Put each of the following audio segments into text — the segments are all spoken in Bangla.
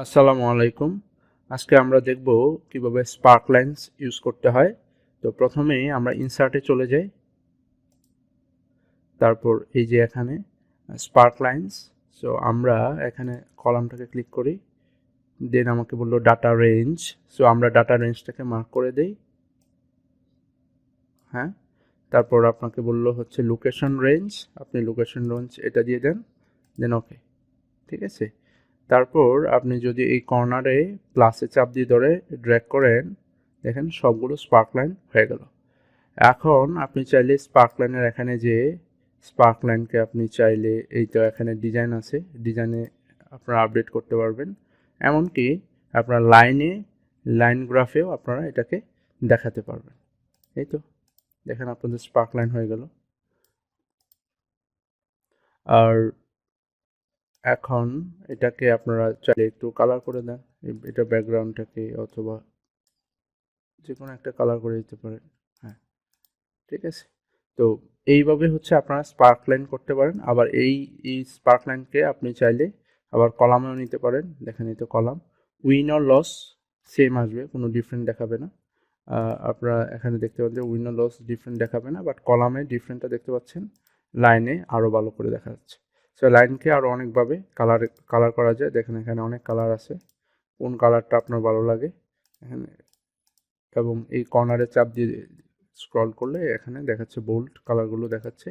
আসসালামু আলাইকুম। আজকে আমরা দেখব কিভাবে স্পার্কলাইনস ইউজ করতে হয়। তো প্রথমেই আমরা ইনসার্টে চলে যাই, তারপর এই যে এখানে স্পার্কলাইনস। সো আমরা এখানে কলামটাকে ক্লিক করি, দেন আমাকে বললো ডাটা রেঞ্জ। সো আমরা ডাটা রেঞ্জটাকে মার্ক করে দেই। হ্যাঁ, তারপর আপনাকে বললো হচ্ছে লোকেশন রেঞ্জ, আপনি লোকেশন রেঞ্জ এটা দিয়ে দেন, দেন ওকে। ঠিক আছে, তারপর আপনি যদি এই কর্নারে প্লাসে চাপ দিয়ে ধরে ড্র্যাগ করেন, দেখেন সবগুলো স্পার্কলাইন হয়ে গেল। এখন আপনি চাইলে স্পার্কলাইনের এখানে যে স্পার্কলাইনকে আপনি চাইলে এই তো এখানে ডিজাইন আছে, ডিজাইনে আপনারা আপডেট করতে পারবেন। এমনকি আপনার লাইন গ্রাফেও আপনারা এটাকে দেখাতে পারবেন। এই তো দেখেন আপনাদের স্পার্কলাইন হয়ে গেল। আর এখন এটাকে আপনারা চাইলে একটু কালার করে দেন, এটা ব্যাকগ্রাউন্ডটাকে, অথবা যে কোনো একটা কালার করে দিতে পারেন। হ্যাঁ, ঠিক আছে। তো এইভাবে হচ্ছে আপনারা স্পার্কলাইন করতে পারেন। আবার এই স্পার্কলাইনকে আপনি চাইলে আবার কলামেও নিতে পারেন। দেখেন এই তো column, win or loss same আসবে, কোনো ডিফারেন্ট দেখাবে না। আপনারা এখানে দেখতে পাচ্ছেন উইন অর লস ডিফারেন্ট দেখাবে না, বাট কলামে ডিফারেন্টটা দেখতে পাচ্ছেন, লাইনে আরও ভালো করে দেখা যাচ্ছে। সো লাইনকে আরও অনেকভাবে কালার করা যায়। দেখেন এখানে অনেক কালার আছে, কোন কালারটা আপনার ভালো লাগে এখানে। এবং এই কর্নারে চাপ দিয়ে স্ক্রল করলে এখানে দেখাচ্ছে বোল্ড কালারগুলো দেখাচ্ছে।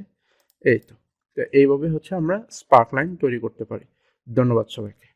এই তো এইভাবে হচ্ছে আমরা স্পার্কলাইন তৈরি করতে পারি। ধন্যবাদ সবাইকে।